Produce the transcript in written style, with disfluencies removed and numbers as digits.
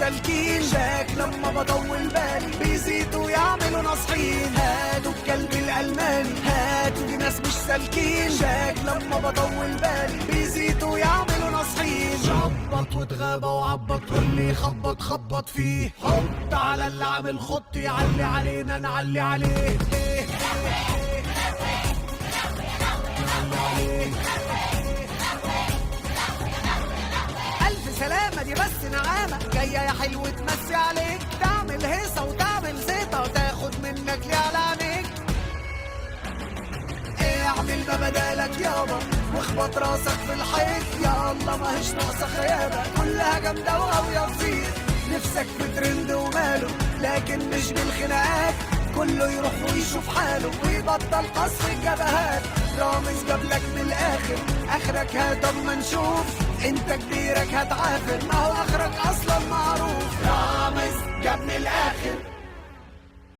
سالكين، شاك لما بطول بالي بيزيدوا يعملوا ناصحين. هاتوا الكلب الألماني، هاتوا دي ناس مش سالكين، شاك لما بطول بالي بيزيدوا يعملوا ناصحين. شبط واتغابى وعبط واللي خبط خبط فيه، حط على اللي عامل خط يعلي علينا نعلي عليه. ألف سلامة دي بس نعامة جاية يا حلو تمسي عليك، تعمل هيصة وتعمل زيطة وتاخد منك ليه على عينيك. اعمل ما بدالك يابا واخبط راسك في الحيط، يا الله ما هيش ناقصة خيابة كلها جامدة وغاوية تصير. نفسك في ترند وماله لكن مش بالخناقات، كله يروح ويشوف حاله ويبطل قصر الجبهات. رامز جابلك من الاخر اخرك هات اما نشوف، انت كبيرك هتعافر ما هو اخرك اصلا معروف. رامز جاب من الاخر